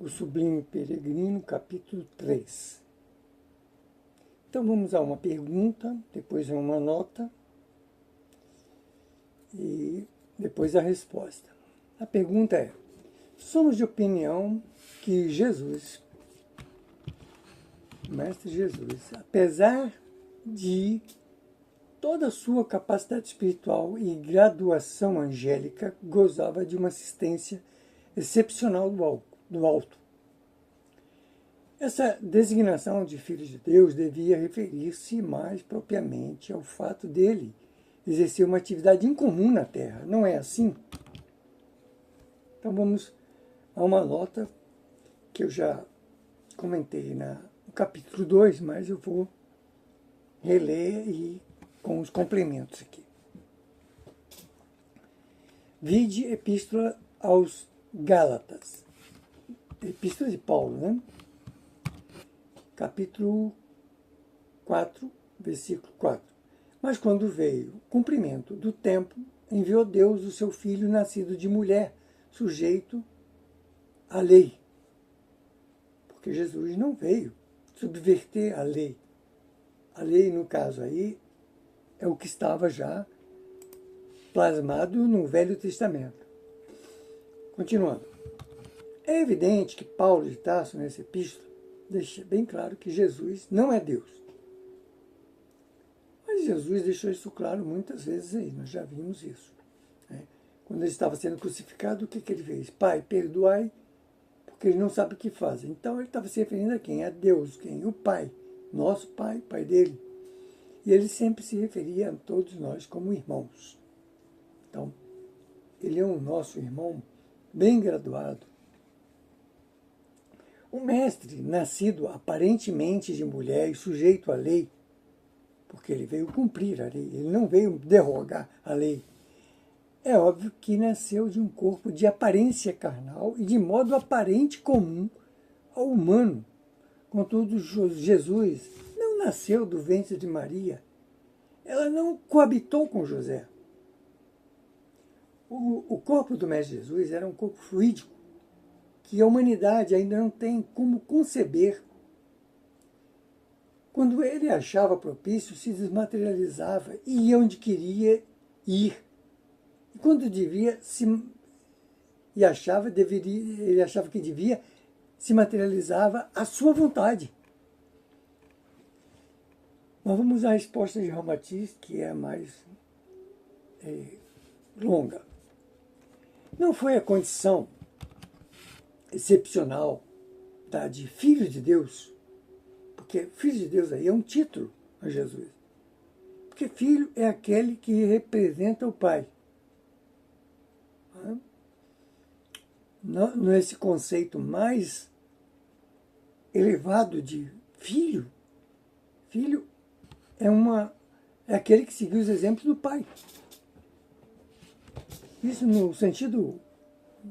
O Sublime Peregrino, capítulo 3. Então vamos a uma pergunta, depois a uma nota e depois a resposta. A pergunta é: somos de opinião que Jesus, o Mestre Jesus, apesar de toda a sua capacidade espiritual e graduação angélica, gozava de uma assistência excepcional do alto. Essa designação de Filho de Deus devia referir-se mais propriamente ao fato dele exercer uma atividade incomum na Terra. Não é assim? Então vamos a uma nota que eu já comentei no capítulo 2, mas eu vou reler e com os complementos aqui. Vide Epístola aos Gálatas. Epístola de Paulo, né? Capítulo 4, versículo 4. Mas quando veio o cumprimento do tempo, enviou Deus o seu Filho nascido de mulher, sujeito à lei. Porque Jesus não veio subverter a lei. A lei, no caso aí, é o que estava já plasmado no Velho Testamento. Continuando. É evidente que Paulo de Tarso, nessa epístola, deixa bem claro que Jesus não é Deus. Mas Jesus deixou isso claro muitas vezes aí, nós já vimos isso. Né? Quando ele estava sendo crucificado, o que ele fez? Pai, perdoai, porque ele não sabe o que faz. Então ele estava se referindo a quem? A Deus, quem? O Pai, nosso Pai, Pai dele. E ele sempre se referia a todos nós como irmãos. Então, ele é um nosso irmão bem graduado. O mestre, nascido aparentemente de mulher e sujeito à lei, porque ele veio cumprir a lei, ele não veio derrogar a lei. É óbvio que nasceu de um corpo de aparência carnal e de modo aparente comum ao humano. Contudo, Jesus não nasceu do ventre de Maria. Ela não coabitou com José. O corpo do Mestre Jesus era um corpo fluídico, que a humanidade ainda não tem como conceber. Quando ele achava propício, se desmaterializava e ia onde queria ir. E quando devia, ele achava que devia, se materializava à sua vontade. Mas vamos à resposta de Ramatiz, que é a mais longa. Não foi a condição excepcional de Filho de Deus, porque Filho de Deus aí é um título a Jesus. Porque filho é aquele que representa o Pai. Nesse conceito mais elevado de filho, filho é aquele que seguiu os exemplos do Pai. Isso no sentido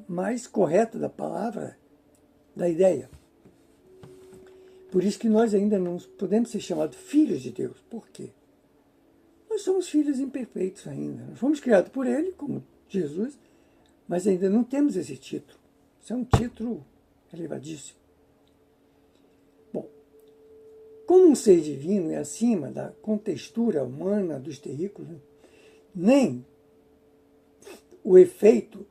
mais correto da palavra, da ideia. Por isso que nós ainda não podemos ser chamados filhos de Deus. Por quê? Nós somos filhos imperfeitos ainda. Nós fomos criados por Ele, como Jesus, mas ainda não temos esse título. Isso é um título elevadíssimo. Bom, como um ser divino é acima da contextura humana dos terrícolas, nem o efeito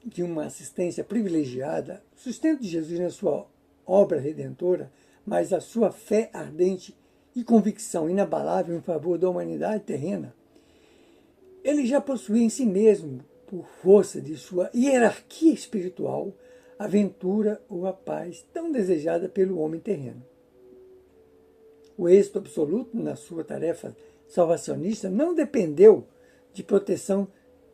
de uma assistência privilegiada, o sustento de Jesus na sua obra redentora, mas a sua fé ardente e convicção inabalável em favor da humanidade terrena, ele já possuía em si mesmo, por força de sua hierarquia espiritual, a ventura ou a paz tão desejada pelo homem terreno. O êxito absoluto na sua tarefa salvacionista não dependeu de proteção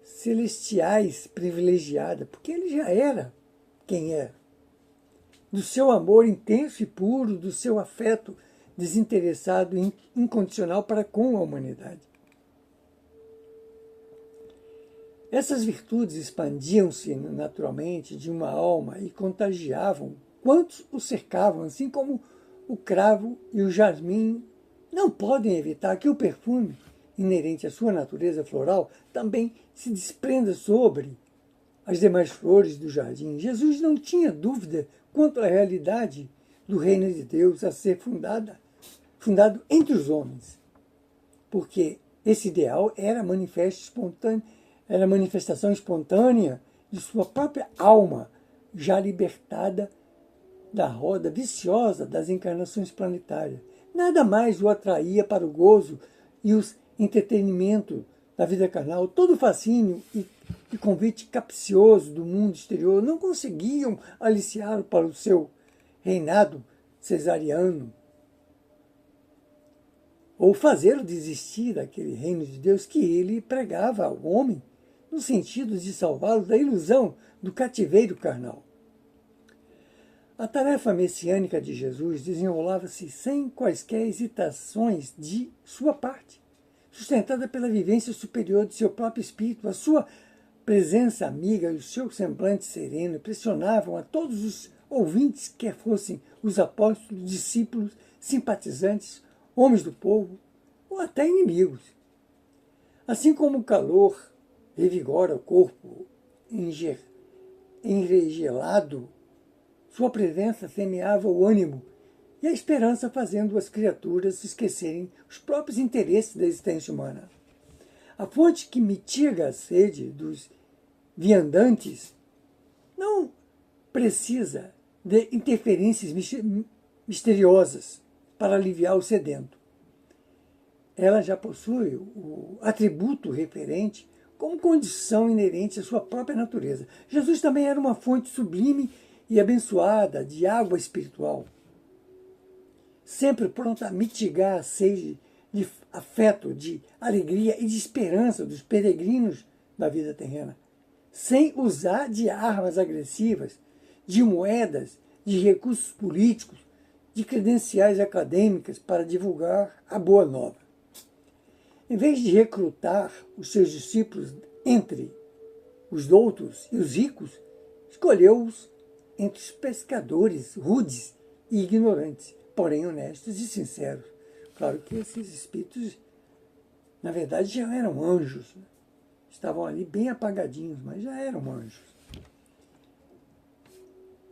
celestiais privilegiada, porque ele já era quem era. Do seu amor intenso e puro, do seu afeto desinteressado e incondicional para com a humanidade. Essas virtudes expandiam-se naturalmente de uma alma e contagiavam quantos o cercavam, assim como o cravo e o jasmim não podem evitar que o perfume, inerente à sua natureza floral, também se desprenda sobre as demais flores do jardim. Jesus não tinha dúvida quanto à realidade do reino de Deus a ser fundado entre os homens, porque esse ideal era manifestação espontânea de sua própria alma, já libertada da roda viciosa das encarnações planetárias. Nada mais o atraía para o gozo e o entretenimento da vida carnal. Todo o fascínio e convite capcioso do mundo exterior não conseguiam aliciá-lo para o seu reinado cesariano, ou fazê-lo desistir daquele reino de Deus que ele pregava ao homem, no sentido de salvá-lo da ilusão do cativeiro carnal. A tarefa messiânica de Jesus desenrolava-se sem quaisquer hesitações de sua parte, sustentada pela vivência superior de seu próprio espírito. A sua presença amiga e o seu semblante sereno pressionavam a todos os ouvintes, quer fossem os apóstolos, discípulos, simpatizantes, homens do povo ou até inimigos. Assim como o calor revigora o corpo enregelado, sua presença semeava o ânimo e a esperança, fazendo as criaturas esquecerem os próprios interesses da existência humana. A fonte que mitiga a sede dos viandantes não precisa de interferências misteriosas para aliviar o sedento. Ela já possui o atributo referente como condição inerente à sua própria natureza. Jesus também era uma fonte sublime e abençoada de água espiritual, sempre pronta a mitigar a sede de afeto, de alegria e de esperança dos peregrinos da vida terrena, sem usar de armas agressivas, de moedas, de recursos políticos, de credenciais acadêmicas para divulgar a boa nova. Em vez de recrutar os seus discípulos entre os doutos e os ricos, escolheu-os entre os pescadores rudes e ignorantes, porém honestos e sinceros. Claro que esses espíritos, na verdade, já eram anjos, né? Estavam ali bem apagadinhos, mas já eram anjos.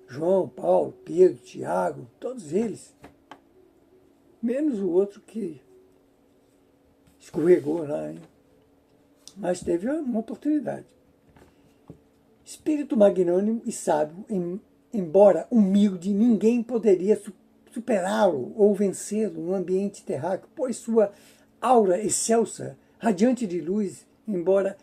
João, Paulo, Pedro, Tiago, todos eles, menos o outro que escorregou lá, hein? Mas teve uma oportunidade. Espírito magnânimo e sábio, embora humilde, ninguém poderia superá-lo ou vencê-lo no ambiente terráqueo, pois sua aura excelsa, radiante de luz, embora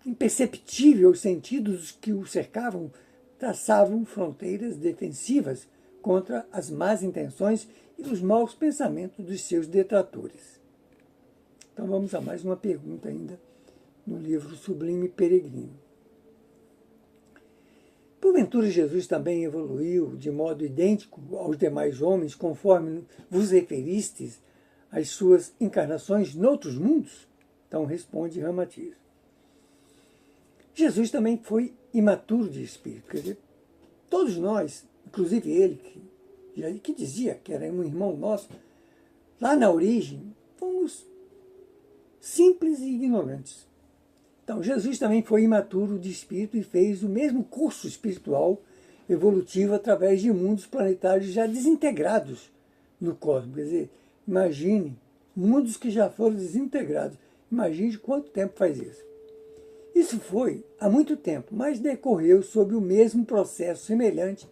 imperceptível aos sentidos que o cercavam, traçavam fronteiras defensivas contra as más intenções e os maus pensamentos dos seus detratores. Então vamos a mais uma pergunta ainda no livro Sublime Peregrino. Porventura Jesus também evoluiu de modo idêntico aos demais homens, conforme vos referistes às suas encarnações noutros mundos? Então responde Ramatiz. Jesus também foi imaturo de espírito. Quer dizer, todos nós, inclusive ele, que dizia que era um irmão nosso, lá na origem, fomos simples e ignorantes. Então, Jesus também foi imaturo de espírito e fez o mesmo curso espiritual evolutivo através de mundos planetários já desintegrados no cosmos. Quer dizer, imagine, mundos que já foram desintegrados. Imagine de quanto tempo faz isso. Isso foi há muito tempo, mas decorreu sob o mesmo processo semelhante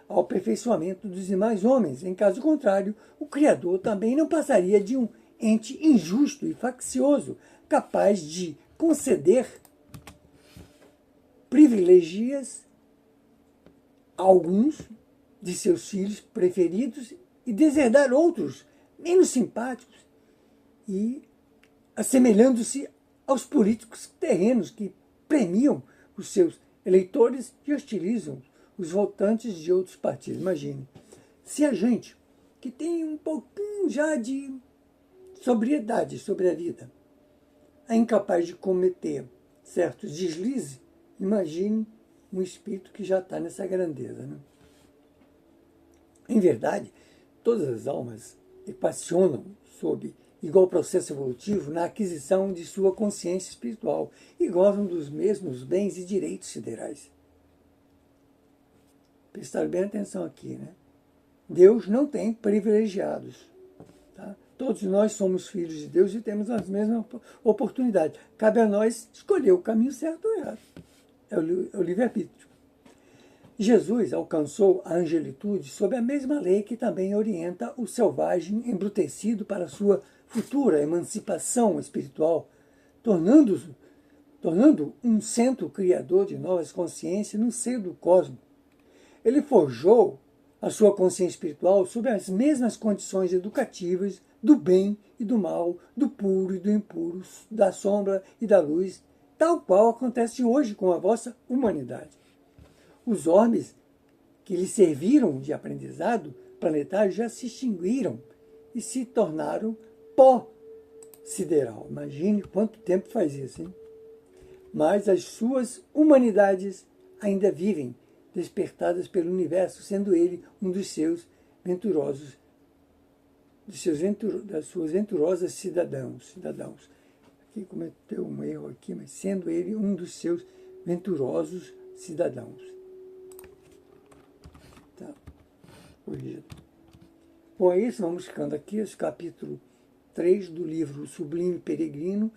ao aperfeiçoamento dos demais homens. Em caso contrário, o Criador também não passaria de um ente injusto e faccioso, capaz de conceder privilégios a alguns de seus filhos preferidos e deserdar outros menos simpáticos, e assemelhando-se aos políticos terrenos que premiam os seus eleitores e hostilizam os votantes de outros partidos. Imagine, se a gente que tem um pouquinho já de sobriedade sobre a vida é incapaz de cometer certos deslizes, imagine um espírito que já está nessa grandeza, né? Em verdade, todas as almas equacionam sob igual processo evolutivo na aquisição de sua consciência espiritual e gozam dos mesmos bens e direitos siderais. Prestar bem atenção aqui, né? Deus não tem privilegiados. Tá? Todos nós somos filhos de Deus e temos as mesmas oportunidades. Cabe a nós escolher o caminho certo ou errado. É o livre-arbítrio. Jesus alcançou a angelitude sob a mesma lei que também orienta o selvagem embrutecido para sua futura emancipação espiritual, tornando um centro criador de novas consciências no seio do cosmos. Ele forjou a sua consciência espiritual sob as mesmas condições educativas do bem e do mal, do puro e do impuro, da sombra e da luz, tal qual acontece hoje com a vossa humanidade. Os ormes que lhe serviram de aprendizado planetário já se extinguiram e se tornaram pó sideral. Imagine quanto tempo faz isso, hein? Mas as suas humanidades ainda vivem, despertadas pelo universo, sendo ele um dos seus venturosos, das suas venturosas cidadãos. Aqui cometeu um erro aqui, mas sendo ele um dos seus venturosos cidadãos. Tá, corrigido. Bom, é isso, vamos ficando aqui, esse capítulo 3 do livro Sublime Peregrino,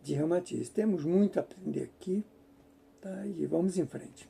de Ramatiz. Temos muito a aprender aqui, tá? E vamos em frente.